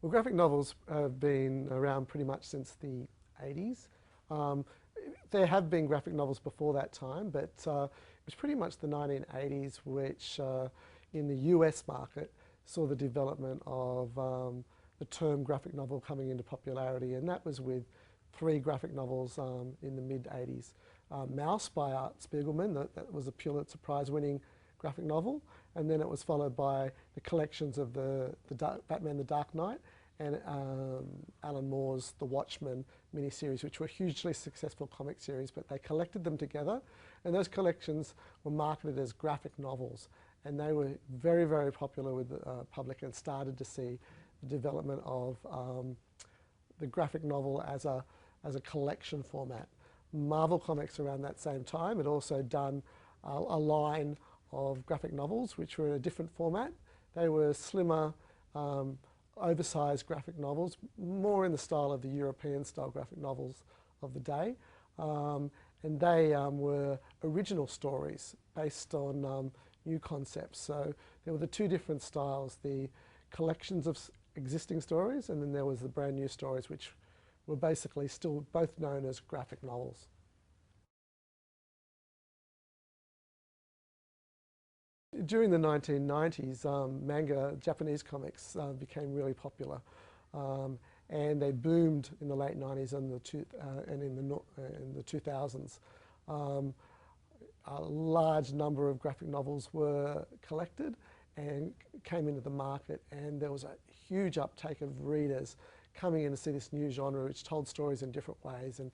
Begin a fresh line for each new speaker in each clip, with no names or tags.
Well, graphic novels have been around pretty much since the 80s. Um, there have been graphic novels before that time, but it was pretty much the 1980s which, in the US market, saw the development of the term graphic novel coming into popularity, and that was with three graphic novels in the mid-80s. Mouse by Art Spiegelman, that was a Pulitzer Prize-winning graphic novel, and then it was followed by the collections of the Batman the Dark Knight and Alan Moore's The Watchmen miniseries, which were hugely successful comic series, but they collected them together, and those collections were marketed as graphic novels, and they were very, very popular with the public and started to see the development of the graphic novel as a collection format. Marvel Comics around that same time had also done a line of graphic novels which were in a different format. They were slimmer, oversized graphic novels, more in the style of the European style graphic novels of the day. And they were original stories based on new concepts. So there were the two different styles, the collections of existing stories, and then there was the brand new stories, which were basically still both known as graphic novels. During the 1990s, manga, Japanese comics, became really popular, and they boomed in the late 90s and in the 2000s. A large number of graphic novels were collected and came into the market, and there was a huge uptake of readers coming in to see this new genre which told stories in different ways and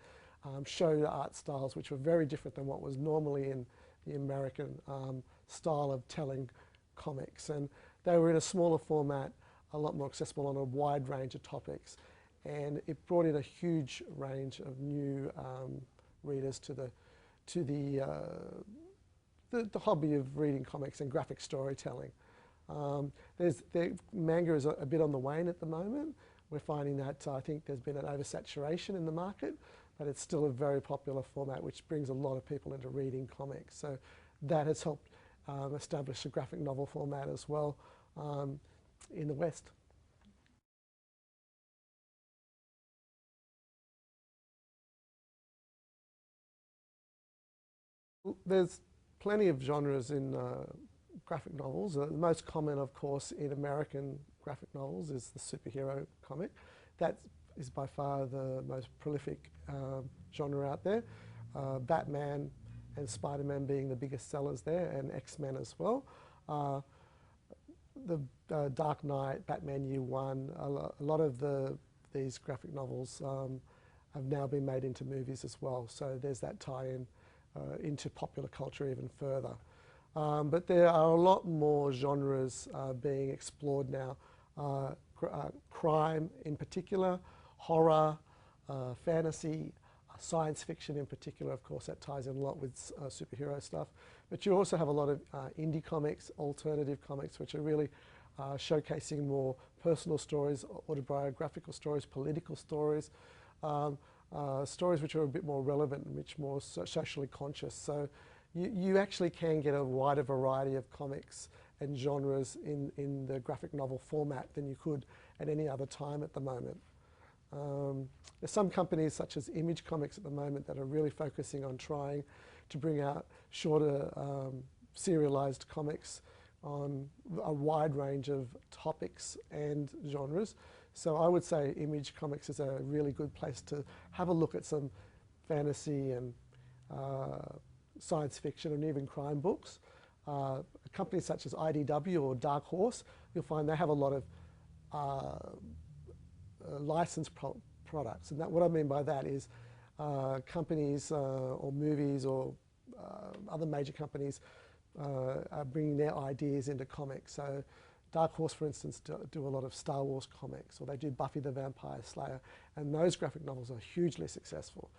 showed art styles which were very different than what was normally in the American style of telling comics. And they were in a smaller format, a lot more accessible on a wide range of topics, and it brought in a huge range of new readers to the hobby of reading comics and graphic storytelling. Manga is a bit on the wane at the moment. We're finding that I think there's been an oversaturation in the market, but it's still a very popular format which brings a lot of people into reading comics. So that has helped establish a graphic novel format as well in the West. There's plenty of genres in graphic novels. The most common, of course, in American graphic novels is the superhero comic. That is by far the most prolific genre out there. Batman and Spider-Man being the biggest sellers there, and X-Men as well. The Dark Knight, Batman Year One, a lot of these graphic novels have now been made into movies as well. So there's that tie-in into popular culture even further. But there are a lot more genres being explored now. Crime in particular, horror, fantasy, science fiction in particular, of course, that ties in a lot with superhero stuff. But you also have a lot of indie comics, alternative comics, which are really showcasing more personal stories, autobiographical stories, political stories, stories which are a bit more relevant and which more socially conscious. So you actually can get a wider variety of comics and genres in the graphic novel format than you could at any other time at the moment. There's some companies such as Image Comics at the moment that are really focusing on trying to bring out shorter serialized comics on a wide range of topics and genres. So I would say Image Comics is a really good place to have a look at some fantasy and science fiction and even crime books. Companies such as IDW or Dark Horse, you'll find they have a lot of licensed products. And what I mean by that is companies or movies or other major companies are bringing their ideas into comics. So Dark Horse, for instance, do a lot of Star Wars comics, or they do Buffy the Vampire Slayer, and those graphic novels are hugely successful.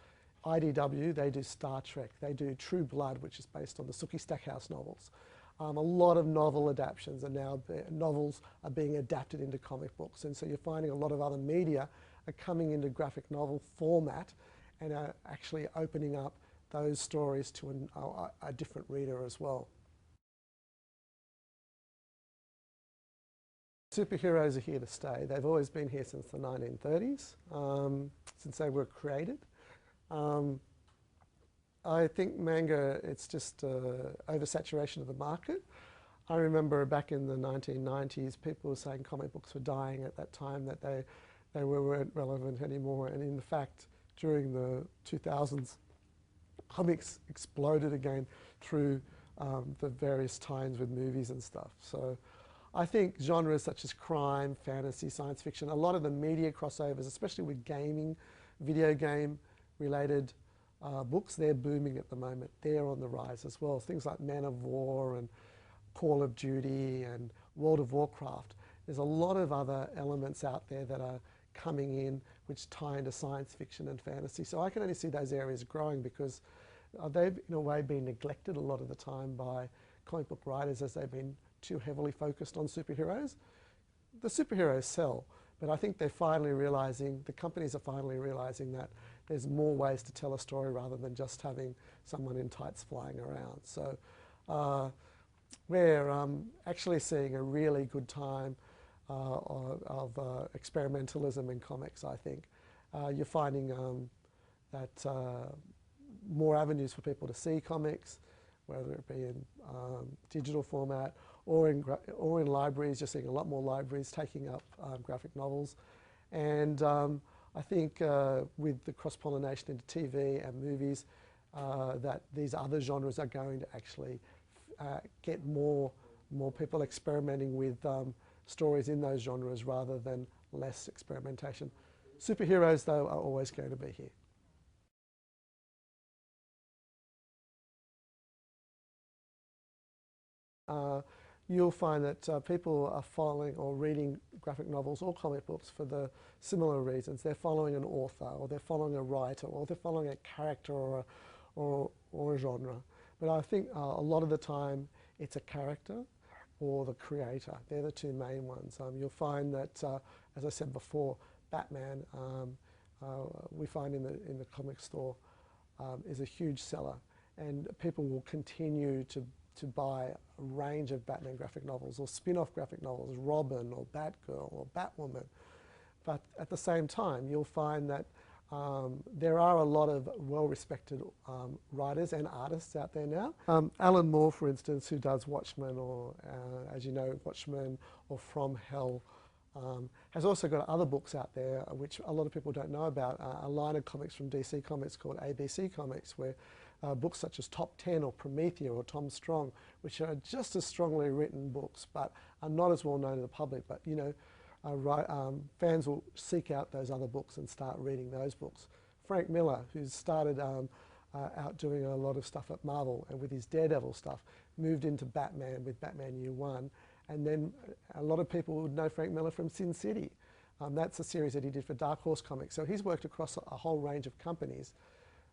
IDW, they do Star Trek, they do True Blood, which is based on the Sookie Stackhouse novels. A lot of novel adaptations are now, novels are being adapted into comic books, and so you're finding a lot of other media are coming into graphic novel format and are actually opening up those stories to a different reader as well. superheroes are here to stay. They've always been here since the 1930s, since they were created. I think manga, it's just oversaturation of the market. I remember back in the 1990s, people were saying comic books were dying at that time, that they weren't relevant anymore. And in fact, during the 2000s, comics exploded again through the various times with movies and stuff. So I think genres such as crime, fantasy, science fiction, a lot of the media crossovers, especially with gaming, video game related books, they're booming at the moment. They're on the rise as well. Things like Man of War and Call of Duty and World of Warcraft. There's a lot of other elements out there that are coming in which tie into science fiction and fantasy. So I can only see those areas growing because they've in a way been neglected a lot of the time by comic book writers as they've been too heavily focused on superheroes. The superheroes sell, but I think they're finally realizing, the companies are finally realizing that there's more ways to tell a story rather than just having someone in tights flying around. So we're actually seeing a really good time of experimentalism in comics, I think. You're finding that more avenues for people to see comics, whether it be in digital format or in libraries. You're seeing a lot more libraries taking up graphic novels. And I think with the cross-pollination into TV and movies, that these other genres are going to actually get more people experimenting with stories in those genres rather than less experimentation. Superheroes, though, are always going to be here. You'll find that people are following or reading graphic novels or comic books for the similar reasons. They're following an author, or they're following a writer, or they're following a character or a genre. But I think a lot of the time it's a character or the creator. They're the two main ones. You'll find that, as I said before, Batman, we find in the comic store, is a huge seller, and people will continue to buy a range of Batman graphic novels or spin-off graphic novels, Robin or Batgirl or Batwoman. But at the same time, you'll find that there are a lot of well-respected writers and artists out there now. Alan Moore, for instance, who does Watchmen, or as you know, Watchmen or From Hell, has also got other books out there which a lot of people don't know about. A line of comics from DC Comics called ABC Comics, where books such as Top 10 or Promethea or Tom Strong, which are just as strongly written books but are not as well known to the public. But you know, fans will seek out those other books and start reading those books. Frank Miller, who's started out doing a lot of stuff at Marvel and with his Daredevil stuff, moved into Batman with Batman Year One. And then a lot of people would know Frank Miller from Sin City. That's a series that he did for Dark Horse Comics. So he's worked across a whole range of companies,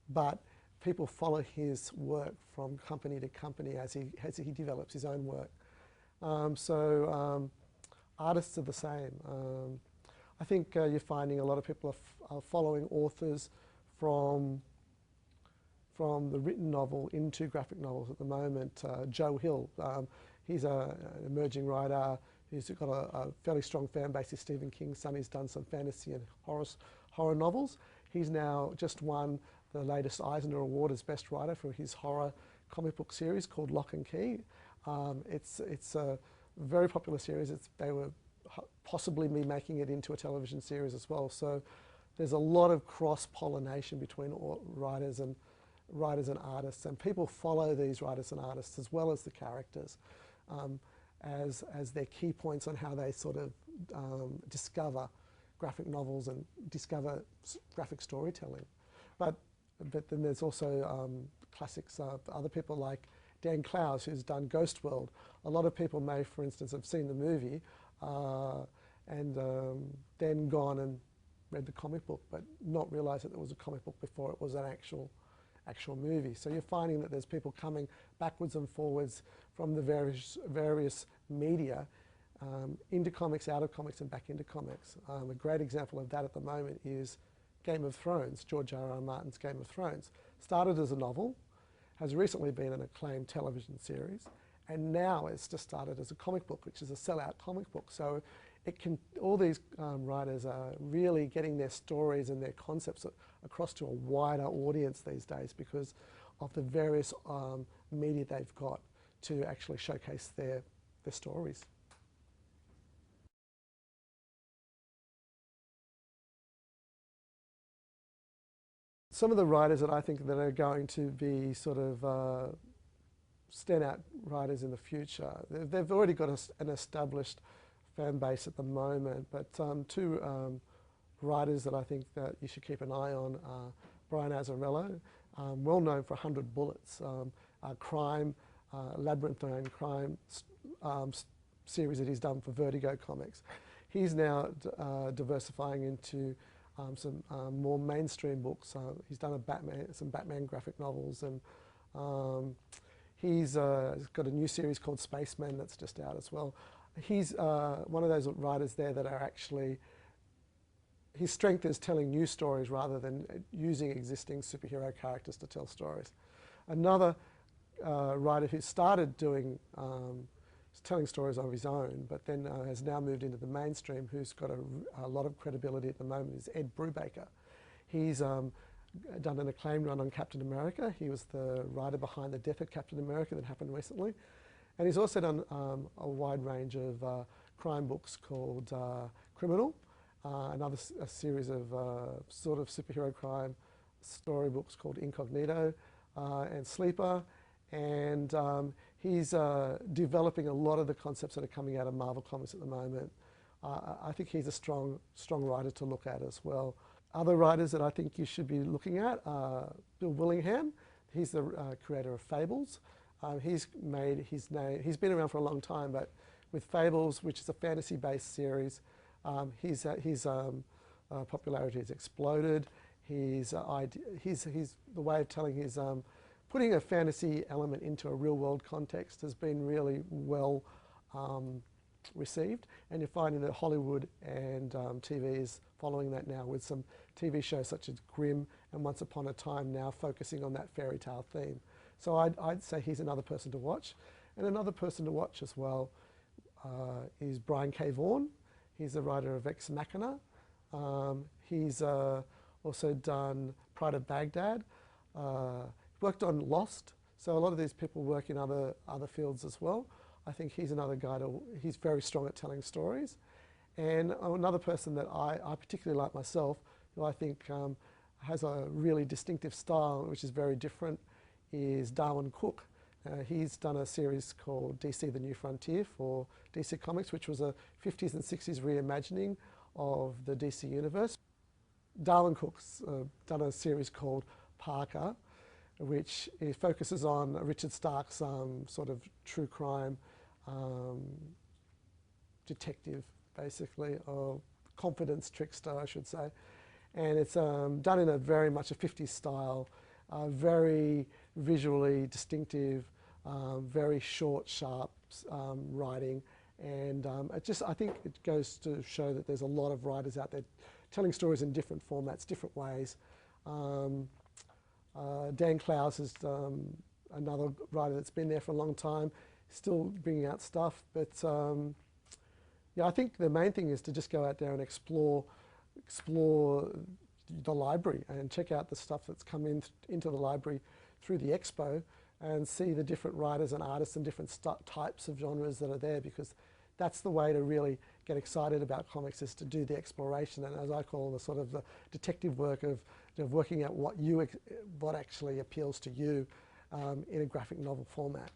but people follow his work from company to company as he develops his own work. Artists are the same. I think you're finding a lot of people are following authors from the written novel into graphic novels at the moment. Joe Hill, he's an emerging writer. He's got a fairly strong fan base. He's Stephen King's son. He's done some fantasy and horror novels. He's now just won the latest Eisner Award as Best Writer for his horror comic book series called Lock and Key. It's a very popular series. They were possibly making it into a television series as well. So there's a lot of cross-pollination between writers and artists, and people follow these writers and artists as well as the characters as their key points on how they sort of discover graphic novels and discover graphic storytelling. But then there's also classics of other people like Dan Clowes, who's done Ghost World. A lot of people may, for instance, have seen the movie and then gone and read the comic book, but not realize that it was a comic book before it was an actual movie. So you're finding that there's people coming backwards and forwards from the various media into comics, out of comics, and back into comics. A great example of that at the moment is Game of Thrones, George R.R. Martin's Game of Thrones. Started as a novel, has recently been an acclaimed television series, and now it's just started as a comic book, which is a sellout comic book. So all these writers are really getting their stories and their concepts across to a wider audience these days because of the various media they've got to actually showcase their stories. Some of the writers that I think that are going to be sort of standout writers in the future, they've already got an established fan base at the moment, but two writers that I think that you should keep an eye on are Brian Azzarello, well known for 100 Bullets, crime, labyrinthine crime series that he's done for Vertigo Comics. He's now diversifying into some more mainstream books. He's done some Batman graphic novels, and he's got a new series called Spaceman that's just out as well. He's one of those writers there that are actually, his strength is telling new stories rather than using existing superhero characters to tell stories. Another writer who started doing telling stories of his own, but then has now moved into the mainstream, who's got a lot of credibility at the moment, is Ed Brubaker. He's done an acclaimed run on Captain America. He was the writer behind the death of Captain America that happened recently. And he's also done a wide range of crime books called Criminal, a series of sort of superhero crime storybooks called Incognito and Sleeper. And he's developing a lot of the concepts that are coming out of Marvel Comics at the moment. I think he's a strong writer to look at as well. Other writers that I think you should be looking at are Bill Willingham. He's the creator of Fables. He's made his name, he's been around for a long time, but with Fables, which is a fantasy-based series, his popularity has exploded. The way of telling his, putting a fantasy element into a real-world context has been really well received, and you're finding that Hollywood and TV is following that now with some TV shows such as Grimm and Once Upon a Time now focusing on that fairy tale theme. So I'd say he's another person to watch. And another person to watch as well is Brian K. Vaughan. He's the writer of Ex Machina. He's also done Pride of Baghdad. Worked on Lost. So a lot of these people work in other fields as well. I think he's another guy he's very strong at telling stories. And another person that I particularly like myself, who I think has a really distinctive style, which is very different, is Darwyn Cooke. He's done a series called DC The New Frontier for DC Comics, which was a 50s and 60s reimagining of the DC universe. Darwyn Cooke's done a series called Parker, which focuses on Richard Stark's sort of true crime detective, basically, or confidence trickster, I should say. And it's done in a very much a 50s style, very visually distinctive, very short, sharp writing. And I think it goes to show that there's a lot of writers out there telling stories in different formats, different ways. Dan Clowes is another writer that's been there for a long time, still bringing out stuff. But yeah, I think the main thing is to just go out there and explore the library and check out the stuff that's come into the library through the expo and see the different writers and artists and different types of genres that are there, because that's the way to really get excited about comics, is to do the exploration and, as I call, the sort of the detective work of working out what actually appeals to you in a graphic novel format.